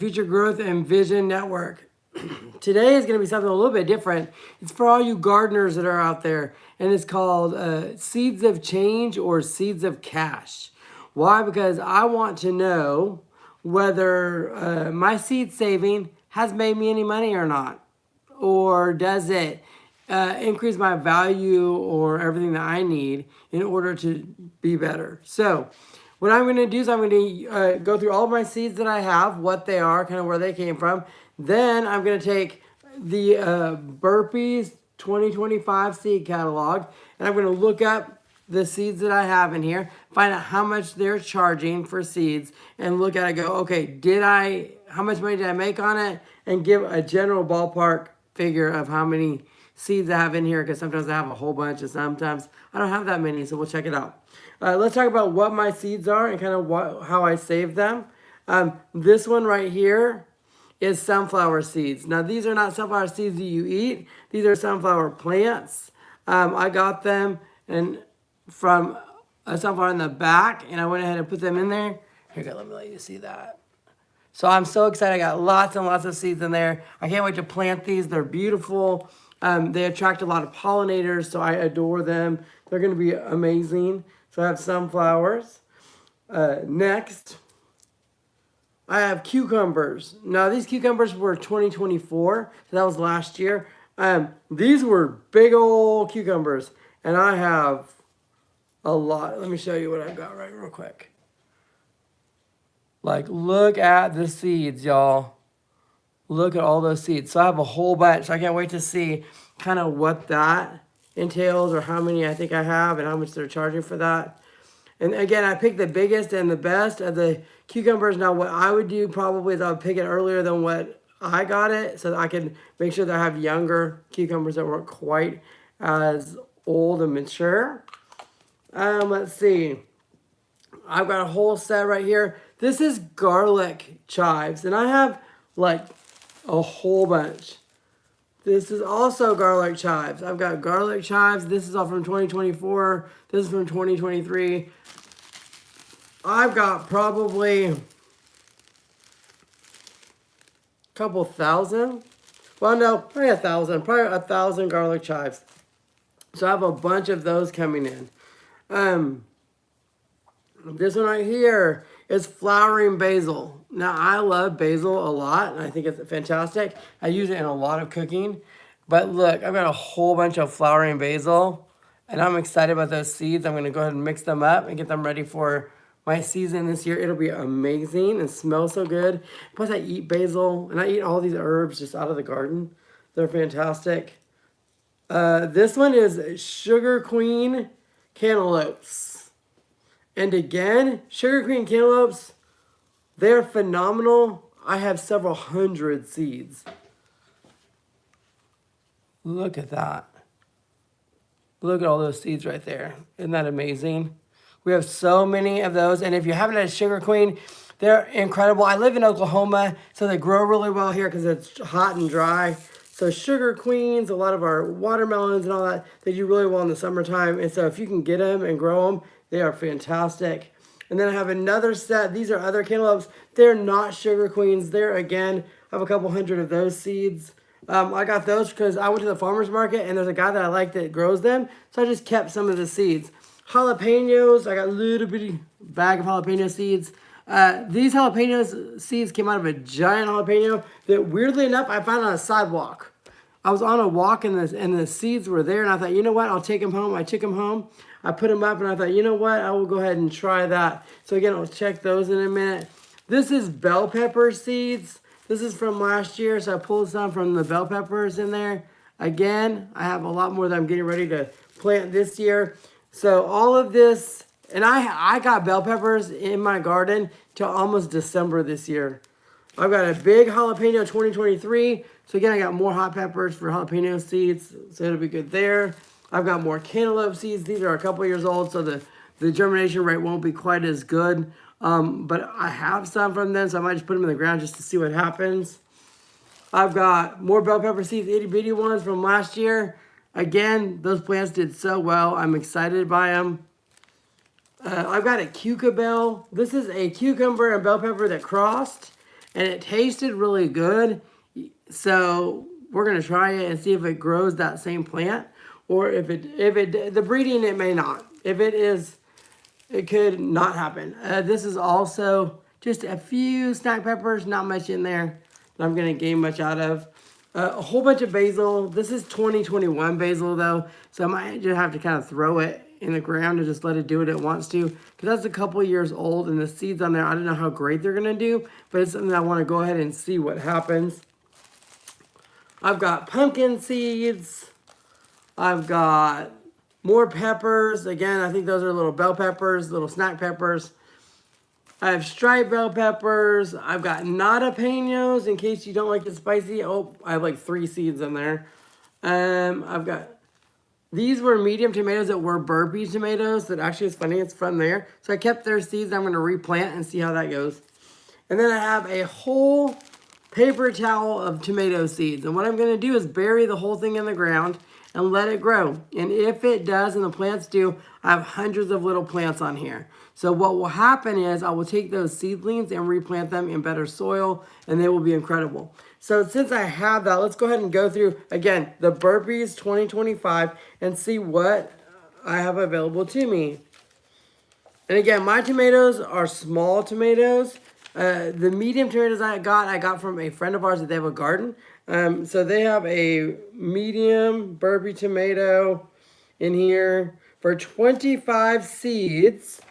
Future Growth and Vision Network. Today is going to be something a little bit different. It's for all you gardeners that are out there, and it's called Seeds of Change or Seeds of Cash. Why? Because I want to know whether my seed saving has made me any money or not, or does it increase my value or everything that I need in order to be better. So what I'm going to do is I'm going to go through all of my seeds that I have, what they are, kind of where they came from. Then I'm going to take the Burpees 2025 seed catalog, and I'm going to look up the seeds that I have in here, find out how much they're charging for seeds, and look at it, go, okay, how much money did I make on it, and give a general ballpark figure of how many seeds I have in here, because sometimes I have a whole bunch and sometimes I don't have that many, so we'll check it out. Let's talk about what my seeds are and kind of how I save them. This one right here is sunflower seeds. Now, these are not sunflower seeds that you eat. These are sunflower plants. I got them from a sunflower in the back, and I went ahead and put them in there. Here, let me let you see that. So I'm so excited. I got lots and lots of seeds in there. I can't wait to plant these. They're beautiful. They attract a lot of pollinators, so I adore them. They're going to be amazing. So I have sunflowers. Next, I have cucumbers. Now, these cucumbers were 2024, so that was last year. These were big old cucumbers, and I have a lot. Let me show you what I've got right real quick. Like, look at the seeds, y'all. Look at all those seeds. So I have a whole bunch. I can't wait to see kind of what that entails or how many I think I have and how much they're charging for that. And again, I picked the biggest and the best of the cucumbers. Now, what I would do probably is I would pick it earlier than what I got it so that I can make sure that I have younger cucumbers that weren't quite as old and mature. Let's see. I've got a whole set right here. This is garlic chives, and I have like a whole bunch. This is also garlic chives. I've got garlic chives. This is all from 2024. This is from 2023. I've got probably a couple thousand. Well, no, probably 1,000. Probably 1,000 garlic chives. So I have a bunch of those coming in. This one right here is flowering basil. Now, I love basil a lot, and I think it's fantastic. I use it in a lot of cooking. But look, I've got a whole bunch of flowering basil, and I'm excited about those seeds. I'm going to go ahead and mix them up and get them ready for my season this year. It'll be amazing and smell so good. Plus, I eat basil, and I eat all these herbs just out of the garden. They're fantastic. This one is Sugar Queen cantaloupes. And again, Sugar Queen cantaloupes, they're phenomenal. I have several hundred seeds. Look at that. Look at all those seeds right there. Isn't that amazing? We have so many of those. And if you haven't had a Sugar Queen, they're incredible. I live in Oklahoma, so they grow really well here because it's hot and dry. So Sugar Queens, a lot of our watermelons and all that, they do really well in the summertime. And so if you can get them and grow them, they are fantastic. And then I have another set. These are other cantaloupes. They're not Sugar Queens. They're, again, I have a couple hundred of those seeds. I got those because I went to the farmer's market, and there's a guy that I like that grows them. So I just kept some of the seeds. Jalapenos, I got a little bitty bag of jalapeno seeds. These jalapeno seeds came out of a giant jalapeno that, weirdly enough, I found on a sidewalk. I was on a walk, and the seeds were there, and I thought, you know what, I'll take them home. I took them home. I put them up, and I thought, you know what, I will go ahead and try that. So again, I'll check those in a minute. This is bell pepper seeds. This is from last year, so I pulled some from the bell peppers in there. Again, I have a lot more that I'm getting ready to plant this year. So all of this, and I got bell peppers in my garden till almost December this year. I've got a big jalapeno 2023. So again, I got more hot peppers for jalapeno seeds, so it'll be good there. I've got more cantaloupe seeds. These are a couple years old, so the germination rate won't be quite as good. But I have some from them, so I might just put them in the ground just to see what happens. I've got more bell pepper seeds, itty bitty ones from last year. Again, those plants did so well. I'm excited by them. I've got a cucabelle. This is a cucumber and bell pepper that crossed. and it tasted really good. So we're gonna try it and see if it grows that same plant, or if the breeding, it may not. If it is, it could not happen. This is also just a few snack peppers, not much in there that I'm gonna gain much out of. A whole bunch of basil. This is 2021 basil though, so I might just have to kind of throw it in the ground and just let it do what it wants to, because that's a couple years old and the seeds on there, I don't know how great they're gonna do, but it's something I want to go ahead and see what happens. I've got pumpkin seeds. I've got more peppers. Again, I think those are little bell peppers, little snack peppers. I have striped bell peppers. I've got jalapenos in case you don't like it spicy. Oh, I have like 3 seeds in there. I've got, these were medium tomatoes that were burpee tomatoes. That actually is funny, it's from there. So I kept their seeds. I'm going to replant and see how that goes. And then I have a whole paper towel of tomato seeds. And what I'm going to do is bury the whole thing in the ground and let it grow. And if it does and the plants do, I have hundreds of little plants on here. So what will happen is I will take those seedlings and replant them in better soil, and they will be incredible. So since I have that, let's go ahead and go through, again, the Burpees 2025 and see what I have available to me. And again, my tomatoes are small tomatoes. The medium tomatoes I got from a friend of ours that they have a garden. So they have a medium Burpee tomato in here for 25 seeds.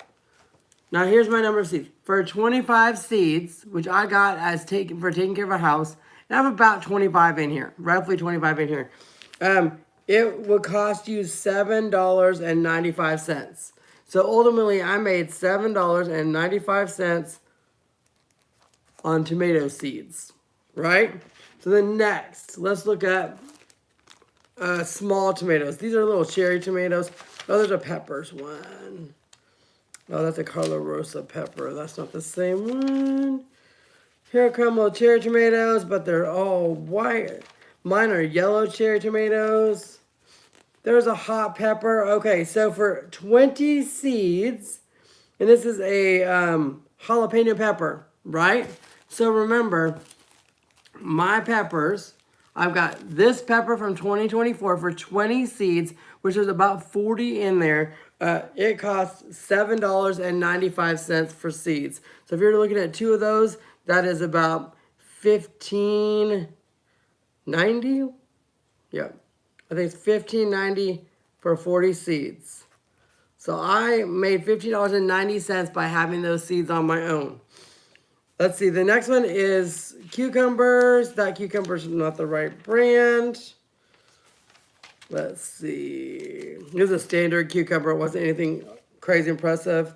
Now here's my number of seeds. For 25 seeds, which I got as taking care of a house, and I have about 25 in here, roughly 25 in here. It would cost you $7.95. So ultimately, I made $7.95 on tomato seeds, right? So then next, let's look at small tomatoes. These are little cherry tomatoes. Oh, there's a peppers one. Oh, that's a Carlo Rosa pepper. That's not the same one. Here come little cherry tomatoes, but they're all white. Mine are yellow cherry tomatoes. There's a hot pepper. Okay, so for 20 seeds, and this is a jalapeno pepper, right? So remember, my peppers, I've got this pepper from 2024 for 20 seeds, which is about 40 in there. It costs $7.95 for seeds. So if you're looking at 2 of those, that is about $15.90. Yeah, I think it's $15.90 for 40 seeds. So I made $15.90 by having those seeds on my own. Let's see, the next one is cucumbers. That cucumber's not the right brand. Let's see. Here's a standard cucumber. It wasn't anything crazy impressive.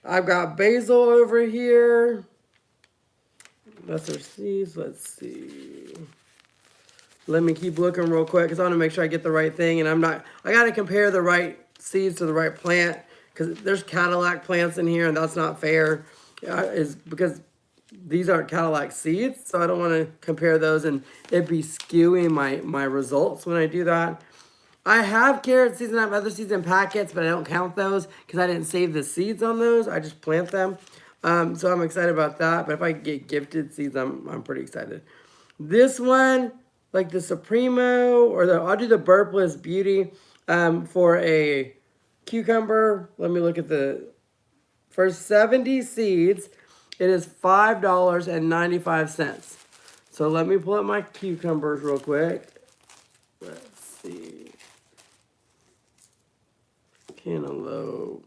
I've got basil over here. That's our seeds. Let's see. Let me keep looking real quick because I want to make sure I get the right thing. And I got to compare the right seeds to the right plant because there's Cadillac plants in here and that's not fair. Is because these aren't Cadillac seeds, so I don't want to compare those and it be skewing my results when I do that. I have carrot seeds and I have other seeds in packets, but I don't count those because I didn't save the seeds on those. I just plant them. So I'm excited about that. But if I get gifted seeds, I'm pretty excited. This one, like the Supremo, or I'll do the Burpless Beauty for a cucumber. Let me look at for 70 seeds, it is $5.95. So let me pull up my cucumbers real quick. Let's see. Cantaloupe.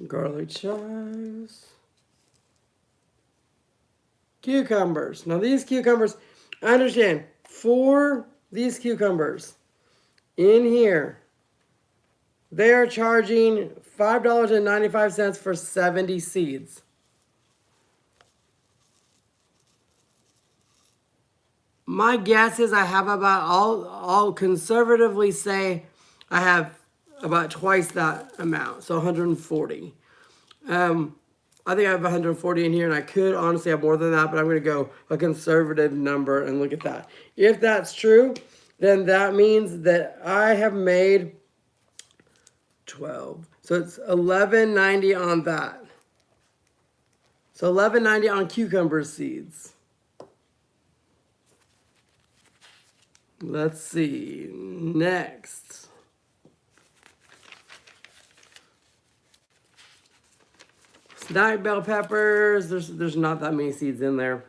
Garlic chives. Cucumbers. Now these cucumbers, I understand, for these cucumbers in here, they are charging $5.95 for 70 seeds. My guess is I have about, I'll conservatively say I have about twice that amount, so 140. I think I have 140 in here, and I could honestly have more than that, but I'm going to go a conservative number and look at that. If that's true, then that means that I have made 12. So it's $11.90 on that. So $11.90 on cucumber seeds. Let's see. Next. Snack bell peppers. There's not that many seeds in there.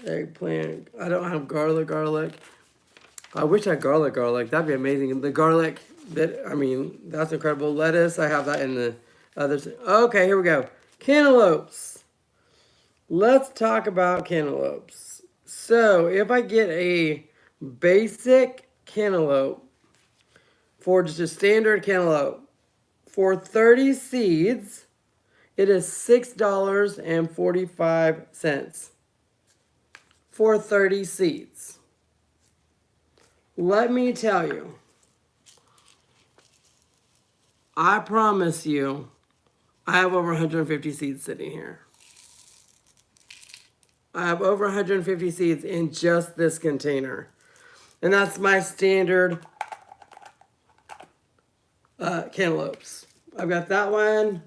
Eggplant. I don't have garlic. I wish I had garlic. That'd be amazing. The garlic, that's incredible. Lettuce, I have that in the others. Okay, here we go. Cantaloupes. Let's talk about cantaloupes. So, if I get a basic cantaloupe for just a standard cantaloupe, for 30 seeds, it is $6.45 for 30 seeds. Let me tell you, I promise you, I have over 150 seeds sitting here. I have over 150 seeds in just this container. And that's my standard cantaloupes. I've got that one,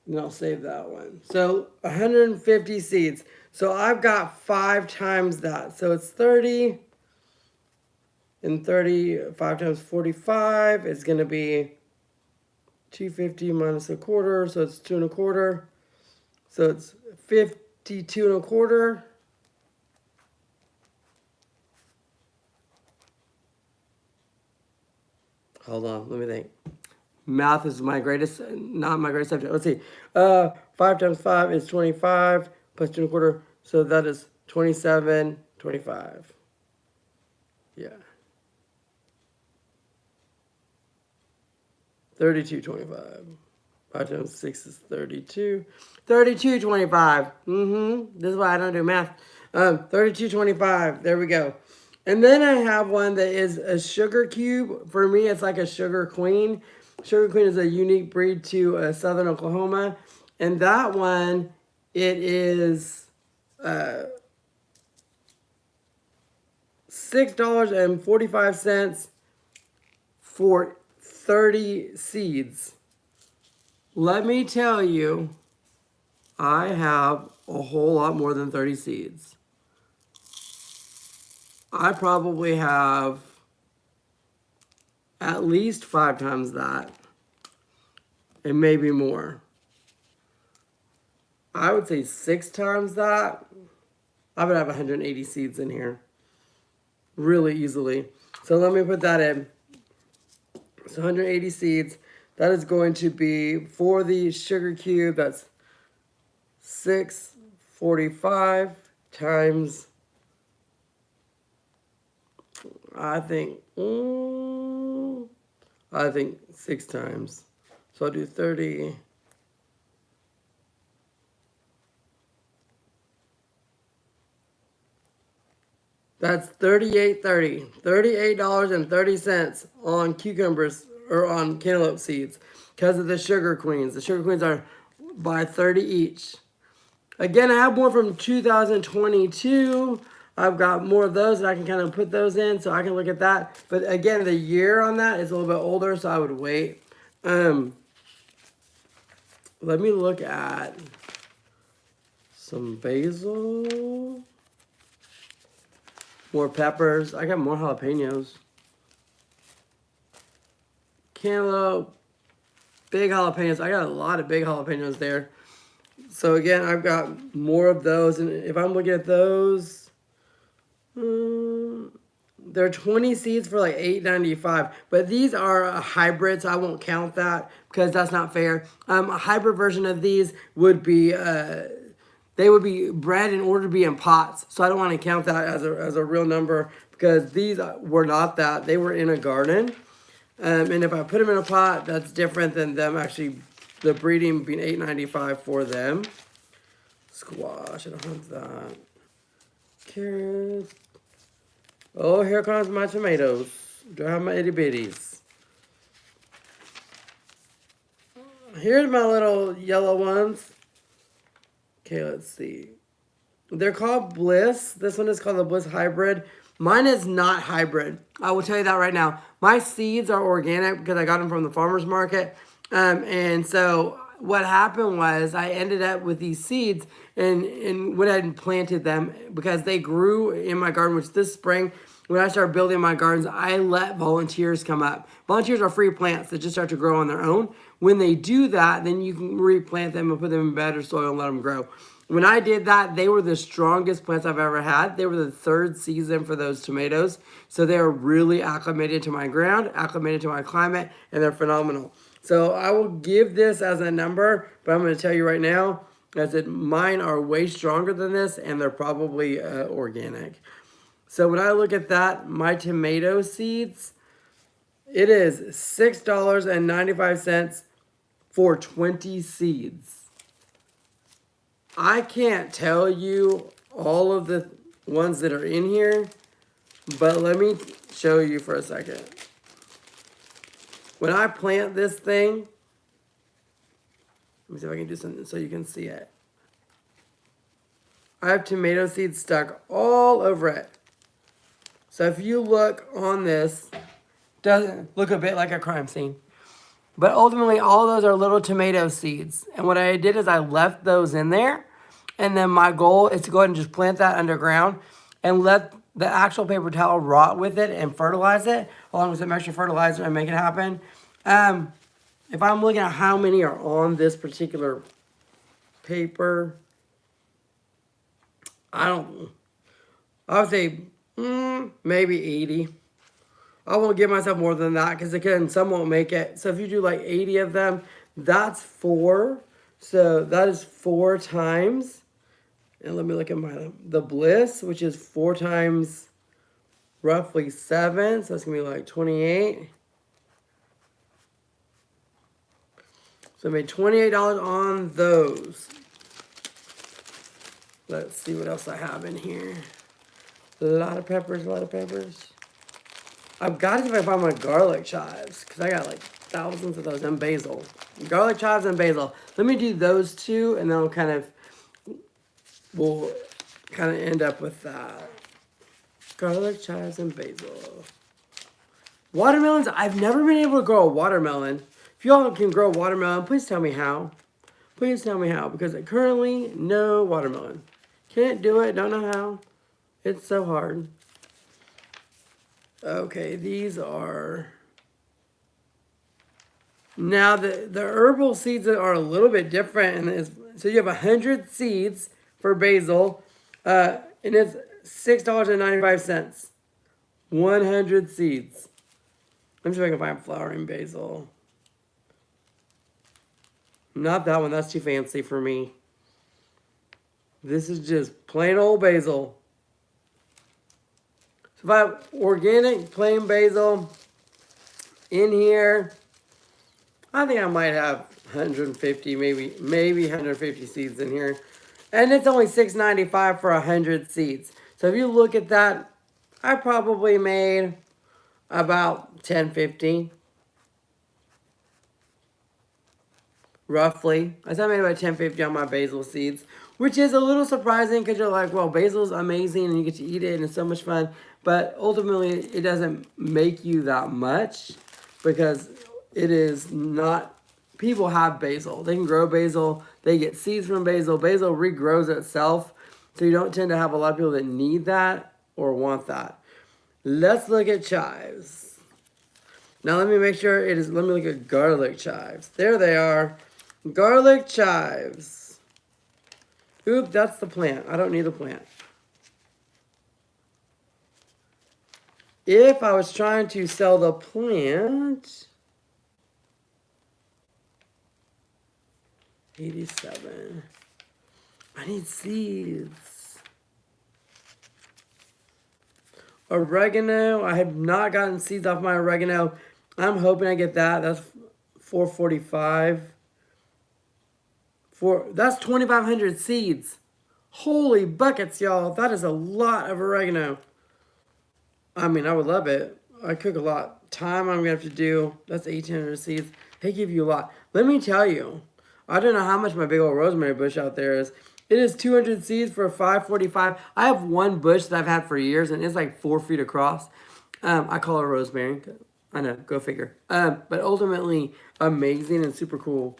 and I'll save that one. So 150 seeds. So I've got 5 times that. So it's 30, and 5 times 45 is going to be 250 minus a quarter, so it's 2 1/4. So it's 52 1/4. Hold on, let me think. Math is not my greatest subject. Let's see. 5 times 5 is 25, plus 2 1/4, so that is 27.25. Yeah. 32.25. 5 times 6 is 32. 32.25. This is why I don't do math. 32.25. There we go. And then I have one that is a sugar cube. For me, it's like a sugar queen. Sugar queen is a unique breed to southern Oklahoma. And that one, it is $6.45 for 30 seeds. Let me tell you, I have a whole lot more than 30 seeds. I probably have at least 5 times that, and maybe more. I would say 6 times that. I would have 180 seeds in here really easily. So let me put that in. So 180 seeds. That is going to be, for the sugar cube, that's 645 times, I think 6 times. So I'll do 30. That's $38.30 on cucumbers, or on cantaloupe seeds, because of the sugar queens. The sugar queens are by 30 each. Again, I have more from 2022. I've got more of those, and I can kind of put those in, so I can look at that. But again, the year on that is a little bit older, so I would wait. Let me look at some basil. More peppers. I got more jalapenos. Cantaloupe. Big jalapenos. I got a lot of big jalapenos there. So again, I've got more of those. And if I'm looking at those, they're 20 seeds for like $8.95. But these are a hybrid, so I won't count that because that's not fair. A hybrid version of these would be... they would be bred in order to be in pots. So I don't want to count that as a real number, because these were not that. They were in a garden. And if I put them in a pot, that's different than them actually, the breeding being $8.95 for them. Squash, I don't have that. Carrots. Oh, here comes my tomatoes. Do I have my itty bitties? Here's my little yellow ones. Okay, let's see. They're called Bliss. This one is called the Bliss Hybrid. Mine is not hybrid. I will tell you that right now. My seeds are organic because I got them from the farmer's market. And so what happened was I ended up with these seeds and went ahead and planted them because they grew in my garden, which this spring, when I started building my gardens, I let volunteers come up. Volunteers are free plants that just start to grow on their own. When they do that, then you can replant them and put them in better soil and let them grow. When I did that, they were the strongest plants I've ever had. They were the third season for those tomatoes. So they are really acclimated to my ground, acclimated to my climate, and they're phenomenal. So I will give this as a number, but I'm going to tell you right now, as that mine are way stronger than this, and they're probably organic. So when I look at that, my tomato seeds, it is $6.95 for 20 seeds. I can't tell you all of the ones that are in here, but let me show you for a second. When I plant this thing, let me see if I can do something so you can see it. I have tomato seeds stuck all over it. So if you look on this, it doesn't look a bit like a crime scene. But ultimately, all those are little tomato seeds. And what I did is I left those in there. And then my goal is to go ahead and just plant that underground and let the actual paper towel rot with it and fertilize it along with some extra fertilizer and make it happen. If I'm looking at how many are on this particular paper, I would say maybe 80. I won't give myself more than that because again, some won't make it. So if you do like 80 of them, that's 4. So that is 4 times. And let me look at the Bliss, which is 4 times roughly 7. So that's going to be like 28. So I made $28 on those. Let's see what else I have in here. A lot of peppers, a lot of peppers. I've got to see if I find my garlic chives, because I got like thousands of those, and basil. Garlic chives and basil. Let me do those two, and then we'll kind of end up with that. Garlic chives and basil. Watermelons, I've never been able to grow a watermelon. If y'all can grow a watermelon, please tell me how. Please tell me how, because currently, no watermelon. Can't do it, don't know how. It's so hard. Okay, these are... Now, the herbal seeds are a little bit different. And so you have 100 seeds for basil, and it's $6.95. 100 seeds. Let me see if I can find flowering basil. Not that one, that's too fancy for me. This is just plain old basil. So if I have organic plain basil in here, I think I might have 150, maybe 150 seeds in here. And it's only $6.95 for 100 seeds. So if you look at that, I probably made about $10.50. Roughly. I said I made about $10.50 on my basil seeds, which is a little surprising because you're like, well, basil's amazing and you get to eat it and it's so much fun. But ultimately, it doesn't make you that much because it is not... People have basil. They can grow basil. They get seeds from basil. Basil regrows itself. So you don't tend to have a lot of people that need that or want that. Let's look at chives. Now let me make sure it is... Let me look at garlic chives. There they are. Garlic chives. Oop, that's the plant. I don't need the plant. If I was trying to sell the plant... 87. I need seeds. Oregano. I have not gotten seeds off my oregano. I'm hoping I get that. That's $4.45. That's 2,500 seeds. Holy buckets, y'all. That is a lot of oregano. I mean, I would love it. I cook a lot. Time I'm going to have to do. That's 1,800 seeds. They give you a lot. Let me tell you. I don't know how much my big old rosemary bush out there is. It is 200 seeds for $5.45. I have one bush that I've had for years, and it's like 4 feet across. I call it rosemary. I know, go figure. But ultimately, amazing and super cool.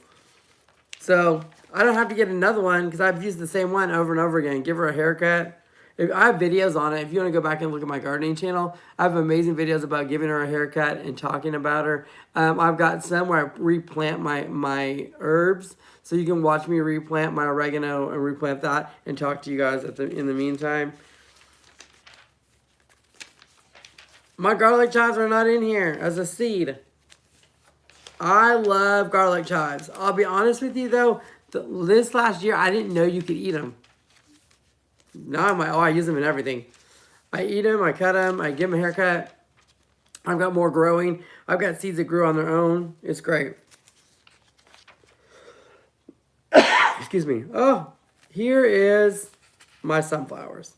So I don't have to get another one because I've used the same one over and over again. Give her a haircut. I have videos on it. If you want to go back and look at my gardening channel, I have amazing videos about giving her a haircut and talking about her. I've got some where I replant my herbs, so you can watch me replant my oregano and replant that and talk to you guys in the meantime. My garlic chives are not in here as a seed. I love garlic chives. I'll be honest with you though, this last year I didn't know you could eat them. Now I'm like, oh, I use them in everything. I eat them, I cut them, I give them a haircut. I've got more growing. I've got seeds that grew on their own. It's great. Excuse me. Oh, here is my sunflowers.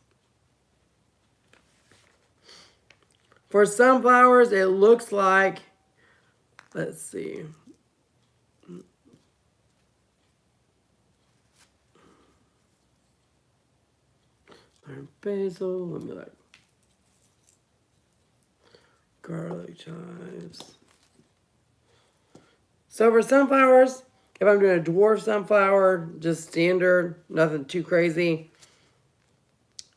For sunflowers, it looks like, let's see. Basil, let me look. Garlic chives. So for sunflowers, if I'm doing a dwarf sunflower, just standard, nothing too crazy,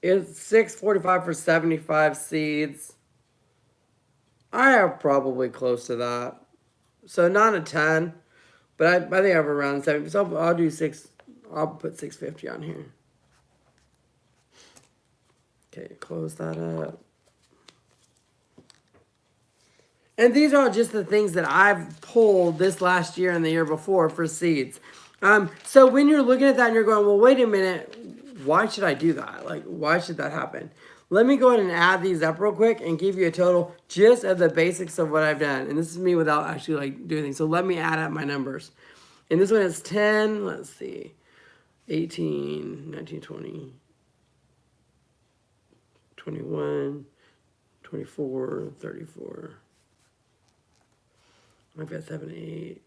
it's $6.45 for 75 seeds. I have probably close to that. So not a ton, but I think I have around 70. So I'll do I'll put $6.50 on here. Okay, close that up. And these are just the things that I've pulled this last year and the year before for seeds. So when you're looking at that and you're going, well, wait a minute, why should I do that? Like, why should that happen? Let me go ahead and add these up real quick and give you a total just of the basics of what I've done. And this is me without actually like doing things. So let me add up my numbers. And this one is 10, let's see, 18, 19, 20, 21, 24, 34. I've got 7, 8,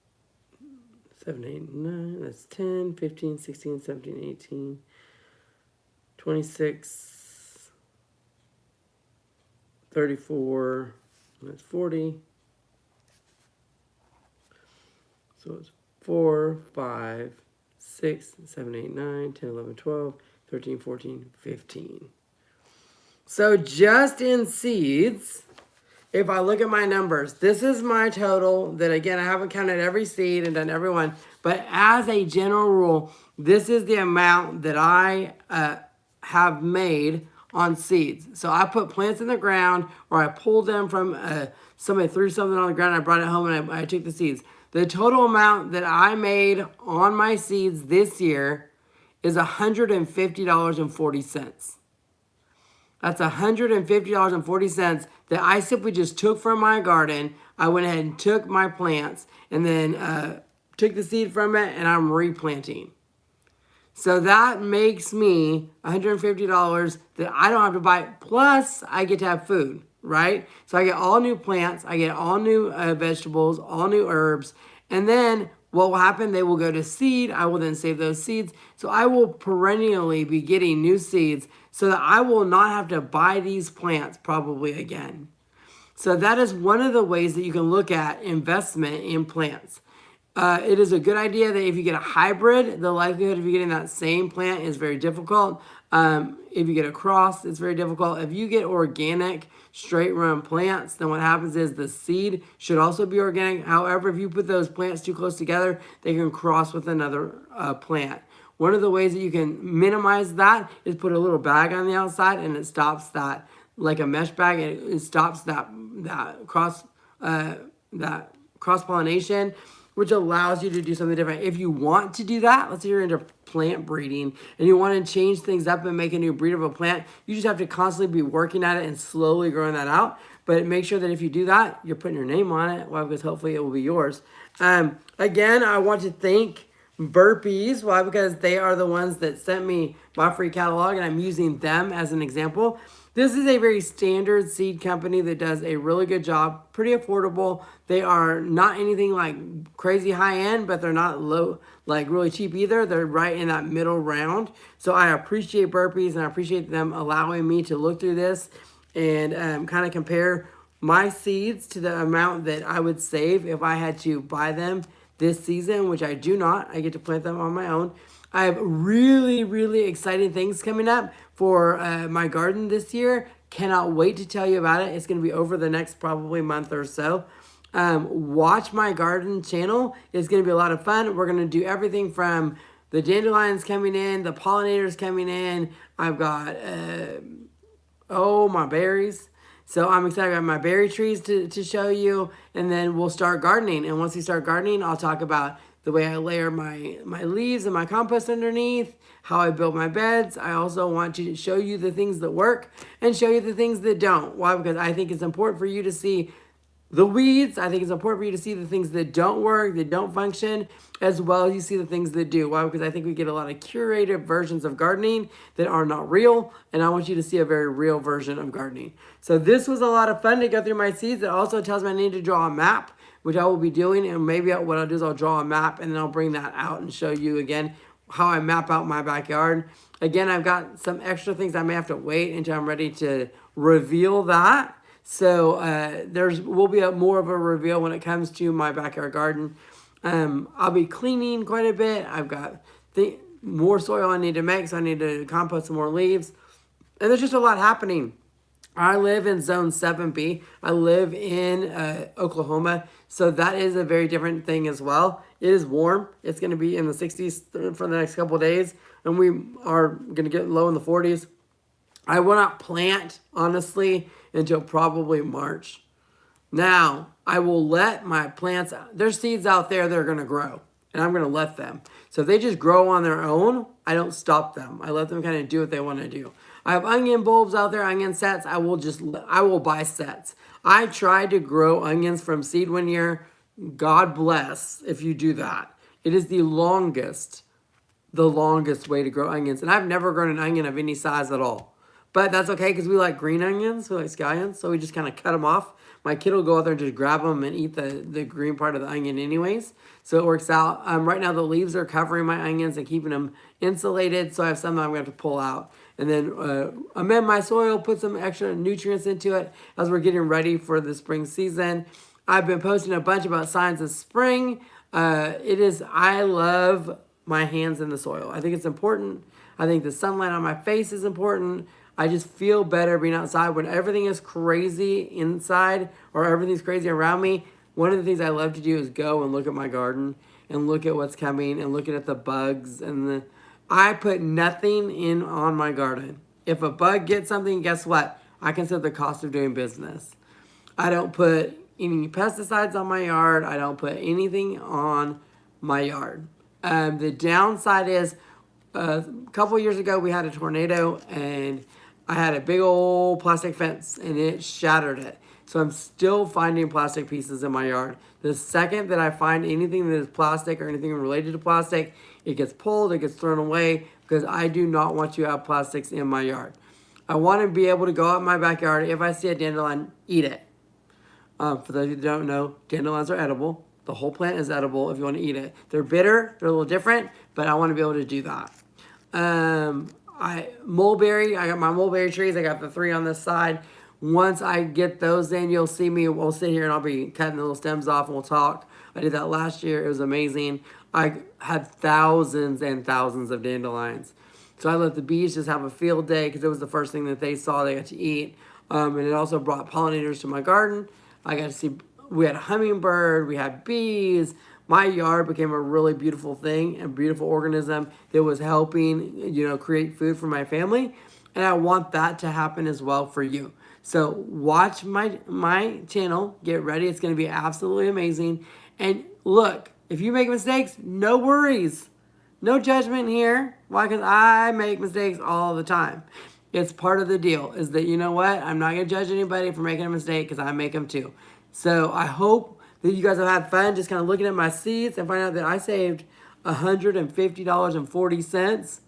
9, that's 10, 15, 16, 17, 18, 26, 34, that's 40. So it's 4, 5, 6, 7, 8, 9, 10, 11, 12, 13, 14, 15. So just in seeds, if I look at my numbers, this is my total that, again, I haven't counted every seed and done every one, but as a general rule, this is the amount that I have made on seeds. So I put plants in the ground, or I pulled them from somebody threw something on the ground, I brought it home and I took the seeds. The total amount that I made on my seeds this year is $150.40. That's $150.40 that I simply just took from my garden. I went ahead and took my plants and then took the seed from it, and I'm replanting. So that makes me $150 that I don't have to buy. Plus, I get to have food, right? So I get all new plants. I get all new vegetables, all new herbs. And then what will happen? They will go to seed. I will then save those seeds. So I will perennially be getting new seeds so that I will not have to buy these plants probably again. So that is one of the ways that you can look at investment in plants. It is a good idea that if you get a hybrid, the likelihood of you getting that same plant is very difficult. If you get a cross, it's very difficult. If you get organic, straight run plants, then what happens is the seed should also be organic. However, if you put those plants too close together, they can cross with another plant. One of the ways that you can minimize that is put a little bag on the outside, and it stops that, like a mesh bag, and it stops that cross-pollination, which allows you to do something different. If you want to do that, let's say you're into plant breeding and you want to change things up and make a new breed of a plant, you just have to constantly be working at it and slowly growing that out. But make sure that if you do that, you're putting your name on it, well, because hopefully it will be yours. Again, I want to thank Burpees. Why? Because they are the ones that sent me my free catalog, and I'm using them as an example. This is a very standard seed company that does a really good job, pretty affordable. They are not anything like crazy high end, but they're not low, like really cheap either. They're right in that middle round. So I appreciate Burpees, and I appreciate them allowing me to look through this and kind of compare my seeds to the amount that I would save if I had to buy them this season, which I do not. I get to plant them on my own. I have really, really exciting things coming up for my garden this year. Cannot wait to tell you about it. It's going to be over the next probably month or so. Watch my garden channel. It's going to be a lot of fun. We're going to do everything from the dandelions coming in, the pollinators coming in. I've got, my berries. So I'm excited about my berry trees to show you. And then we'll start gardening. And once we start gardening, I'll talk about the way I layer my leaves and my compost underneath, how I build my beds. I also want to show you the things that work and show you the things that don't. Why? Because I think it's important for you to see the weeds. I think it's important for you to see the things that don't work, that don't function, as well as you see the things that do. Why? Because I think we get a lot of curated versions of gardening that are not real, and I want you to see a very real version of gardening. So this was a lot of fun to go through my seeds. It also tells me I need to draw a map, which I will be doing, and maybe what I'll do is I'll draw a map, and then I'll bring that out and show you again how I map out my backyard. Again, I've got some extra things I may have to wait until I'm ready to reveal that. So will be more of a reveal when it comes to my backyard garden. I'll be cleaning quite a bit. I've got more soil I need to make, so I need to compost some more leaves. And there's just a lot happening. I live in zone 7B. I live in Oklahoma, so that is a very different thing as well. It is warm. It's going to be in the 60s for the next couple of days, and we are going to get low in the 40s. I will not plant, honestly, until probably March. Now, I will let my plants, there's seeds out there that are going to grow, and I'm going to let them. So if they just grow on their own, I don't stop them. I let them kind of do what they want to do. I have onion bulbs out there, onion sets. I will buy sets. I tried to grow onions from seed one year. God bless if you do that. It is the longest way to grow onions. And I've never grown an onion of any size at all. But that's okay because we like green onions, we like scallions, so we just kind of cut them off. My kid will go out there and just grab them and eat the green part of the onion anyways. So it works out. Right now the leaves are covering my onions and keeping them insulated, so I have some that I'm going to have to pull out. And then amend my soil, put some extra nutrients into it as we're getting ready for the spring season. I've been posting a bunch about signs of spring. I love my hands in the soil. I think it's important. I think the sunlight on my face is important. I just feel better being outside when everything is crazy inside or everything's crazy around me. One of the things I love to do is go and look at my garden and look at what's coming and looking at the bugs. I put nothing in on my garden. If a bug gets something, guess what? I consider the cost of doing business. I don't put any pesticides on my yard. I don't put anything on my yard. The downside is a couple years ago we had a tornado and I had a big old plastic fence and it shattered it. So I'm still finding plastic pieces in my yard. The second that I find anything that is plastic or anything related to plastic, it gets pulled, it gets thrown away because I do not want to have plastics in my yard. I want to be able to go out in my backyard. If I see a dandelion, eat it. For those who don't know, dandelions are edible. The whole plant is edible if you want to eat it. They're bitter, they're a little different, but I want to be able to do that. Mulberry, I got my mulberry trees. I got the 3 on this side. Once I get those in, you'll see me. We'll sit here and I'll be cutting the little stems off and we'll talk. I did that last year. It was amazing. I had thousands and thousands of dandelions. So I let the bees just have a field day because it was the first thing that they saw they got to eat. And it also brought pollinators to my garden. I got to see, we had a hummingbird, we had bees. My yard became a really beautiful thing, a beautiful organism that was helping, create food for my family. And I want that to happen as well for you. So watch my channel, get ready. It's going to be absolutely amazing. And look, if you make mistakes, no worries. No judgment here. Why? Because I make mistakes all the time. It's part of the deal is that, you know what? I'm not going to judge anybody for making a mistake because I make them too. So I hope that you guys have had fun just kind of looking at my seeds and find out that I saved $150.40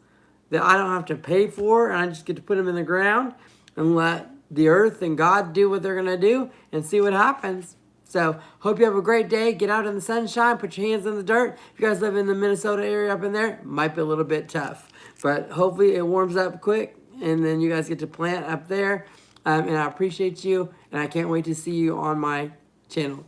that I don't have to pay for, and I just get to put them in the ground and let the earth and God do what they're going to do and see what happens. So hope you have a great day. Get out in the sunshine. Put your hands in the dirt. If you guys live in the Minnesota area up in there, it might be a little bit tough. But hopefully it warms up quick, and then you guys get to plant up there. And I appreciate you, and I can't wait to see you on my channel.